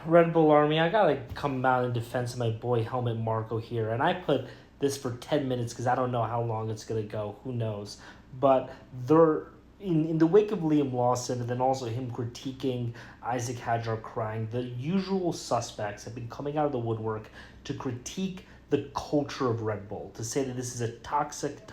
Red Bull Army, I gotta come out in defense of my boy Helmut Marko here, and I put this for 10 minutes because I don't know how long it's gonna go. Who knows? But they're in the wake of Liam Lawson, and then also him critiquing Isaac Hadjar crying. The usual suspects have been coming out of the woodwork to critique the culture of Red Bull, to say that this is a toxic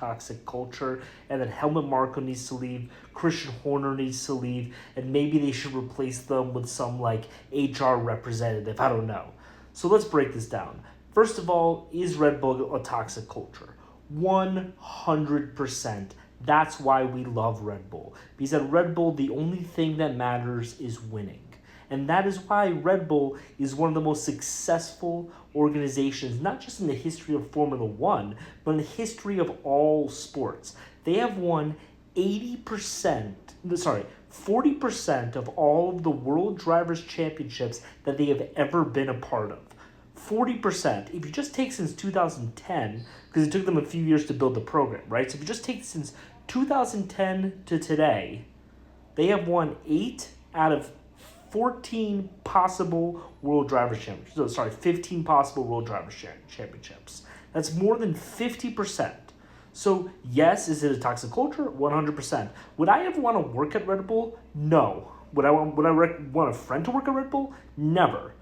culture, and that Helmut Marko needs to leave, Christian Horner needs to leave, and maybe they should replace them with some like HR representative. I don't know. So let's break this down. First of all, is Red Bull a toxic culture? 100%. That's why we love Red Bull. Because at Red Bull, the only thing that matters is winning. And that is why Red Bull is one of the most successful organizations, not just in the history of Formula One, but in the history of all sports. They have won 40% of all of the World Drivers' Championships that they have ever been a part of. 40%. If you just take since 2010, because it took them a few years to build the program, right? So if you just take since 2010 to today, they have won 8 out of 14 possible World Drivers' Championships. 15 possible World Drivers' Championships. That's more than 50%. So, yes, is it a toxic culture? 100%. Would I ever want to work at Red Bull? No. Would I want a friend to work at Red Bull? Never.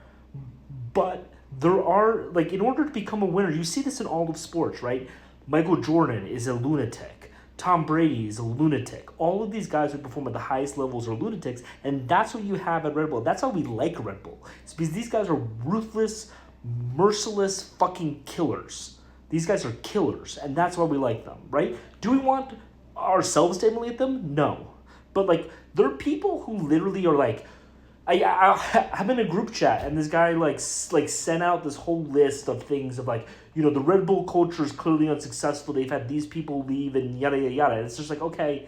But there are, like, in order to become a winner, you see this in all of sports, right? Michael Jordan is a lunatic. Tom Brady is a lunatic. All of these guys who perform at the highest levels are lunatics, and that's what you have at Red Bull. That's how we like Red Bull. It's because these guys are ruthless, merciless fucking killers. These guys are killers, and that's why we like them, right? Do we want ourselves to emulate them? No. But, like, there are people who literally are like, I'm in a group chat, and this guy like sent out this whole list of things of like, the Red Bull culture is clearly unsuccessful. They've had these people leave and yada yada yada. It's just like, okay,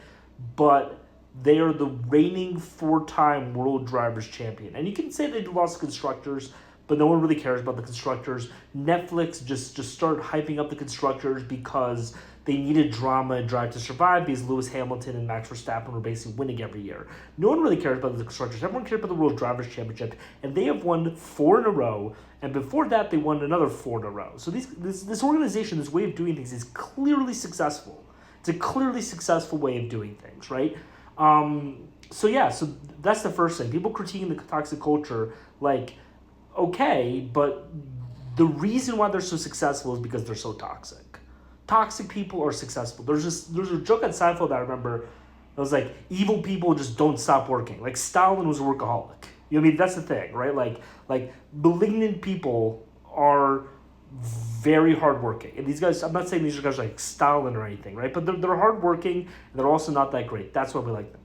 but they are the reigning 4-time World Drivers Champion, and you can say they lost constructors, but no one really cares about the constructors. Netflix just started hyping up the constructors because they needed drama and Drive to Survive because Lewis Hamilton and Max Verstappen were basically winning every year. No one really cares about the constructors. Everyone cares about the World Drivers' Championship, and they have won 4 in a row, and before that they won another 4 in a row. So this organization, this way of doing things is clearly successful. It's a clearly successful way of doing things, right? So that's the first thing. People critiquing the toxic culture, like, okay, but the reason why they're so successful is because they're so toxic. Toxic people are successful. There's a joke on Seinfeld that I remember. It was like, evil people just don't stop working. Like, Stalin was a workaholic. You know what I mean? That's the thing, right? Like malignant people are very hardworking. And these guys, I'm not saying these are guys like Stalin or anything, right? But they're hardworking, and they're also not that great. That's why we like them.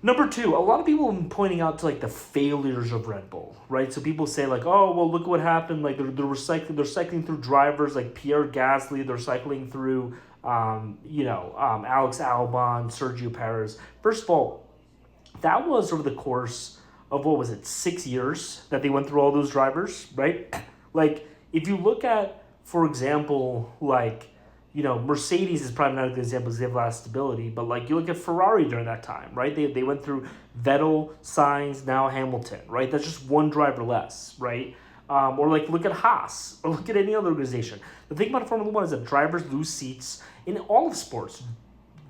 Number 2, a lot of people have been pointing out to like the failures of Red Bull, right? So people say like, oh, well, look what happened. Like they're cycling through drivers like Pierre Gasly. They're cycling through, Alex Albon, Sergio Perez. First of all, that was over the course of, 6 years that they went through all those drivers, right? Like if you look at, for example, like, Mercedes is probably not a good example because they have a lot of stability, but like you look at Ferrari during that time, right? They went through Vettel, Sainz, now Hamilton, right? That's just one driver less, right? Or like look at Haas, or look at any other organization. The thing about Formula One is that drivers lose seats in all of sports.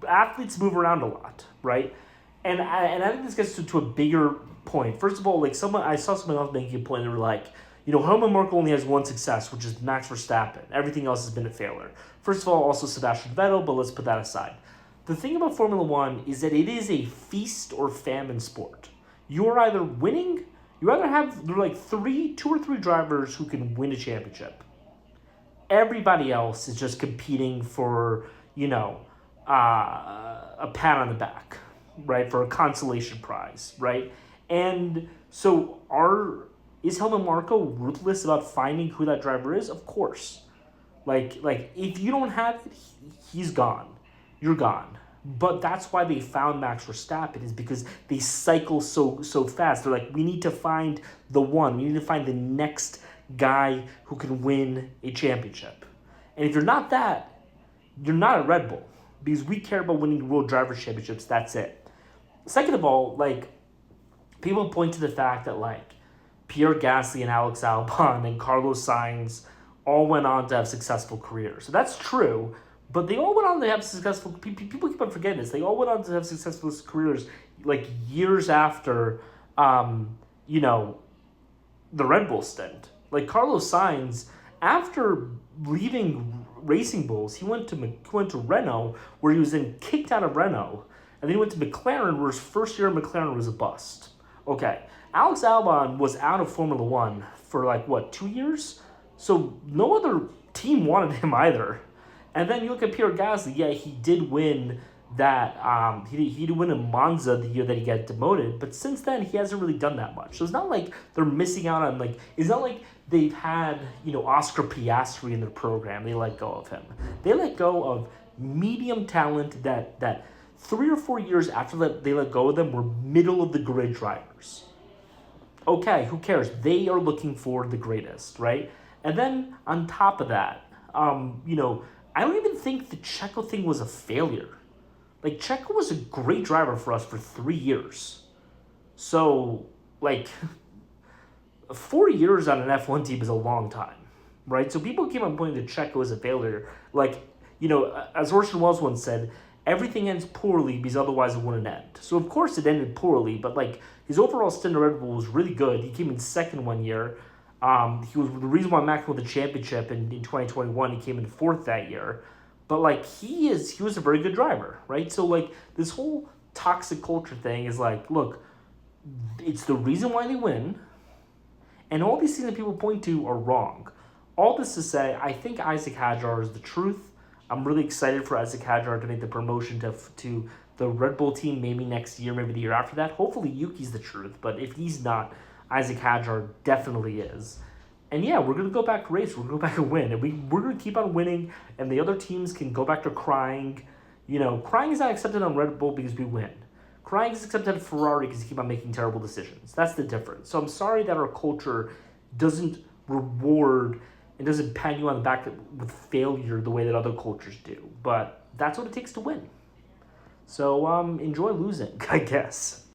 Athletes move around a lot, right? And I think this gets to a bigger point. First of all, like I saw someone else making a point. They were like, Helmut Marko only has one success, which is Max Verstappen. Everything else has been a failure. First of all, also Sebastian Vettel, but let's put that aside. The thing about Formula One is that it is a feast or famine sport. You are either winning, there are like 2 or 3 drivers who can win a championship. Everybody else is just competing for, a pat on the back, right? For a consolation prize, right? And so is Helmut Marko ruthless about finding who that driver is? Of course. Like if you don't have it, he's gone. You're gone. But that's why they found Max Verstappen, is because they cycle so fast. They're like, we need to find the one. We need to find the next guy who can win a championship. And if you're not that, you're not a Red Bull, because we care about winning World Drivers' Championships. That's it. Second of all, like, people point to the fact that, like, Pierre Gasly and Alex Albon and Carlos Sainz all went on to have successful careers. So that's true, but they all went on to have successful. People keep on forgetting this. They all went on to have successful careers like years after, you know, the Red Bull stint. Like Carlos Sainz, after leaving Racing Bulls, he went to Renault, where he was then kicked out of Renault, and then he went to McLaren, where his first year at McLaren was a bust. Okay, Alex Albon was out of Formula One for like what, 2 years? So no other team wanted him either. And then you look at Pierre Gasly. Yeah, he did win that. He did win in Monza the year that he got demoted. But since then, he hasn't really done that much. So it's not like they're missing out on like. It's not like they've had Oscar Piastri in their program. They let go of him. They let go of medium talent that 3 or 4 years after that they let go of them were middle of the grid drivers. Okay, who cares? They are looking for the greatest, right? And then on top of that, I don't even think the Checo thing was a failure. Like, Checo was a great driver for us for 3 years. So, like, 4 years on an F1 team is a long time, right? So people keep on pointing to Checo as a failure. Like, as Orson Welles once said, everything ends poorly because otherwise it wouldn't end. So, of course, it ended poorly, but, like, his overall stint at Red Bull was really good. He came in second 1 year. He was the reason why Max won the championship in 2021. He came in fourth that year. But, like, he was a very good driver, right? So, like, this whole toxic culture thing is like, look, it's the reason why they win, and all these things that people point to are wrong. All this to say, I think Isaac Hadjar is the truth. I'm really excited for Isaac Hadjar to make the promotion to the Red Bull team maybe next year, maybe the year after that. Hopefully Yuki's the truth, but if he's not, Isaac Hadjar definitely is. And yeah, we're going to go back to race. We're going to go back and win. And we're going to keep on winning, and the other teams can go back to crying. Crying is not accepted on Red Bull because we win. Crying is accepted at Ferrari because you keep on making terrible decisions. That's the difference. So I'm sorry that our culture doesn't reward and doesn't pat you on the back with failure the way that other cultures do. But that's what it takes to win. So enjoy losing, I guess.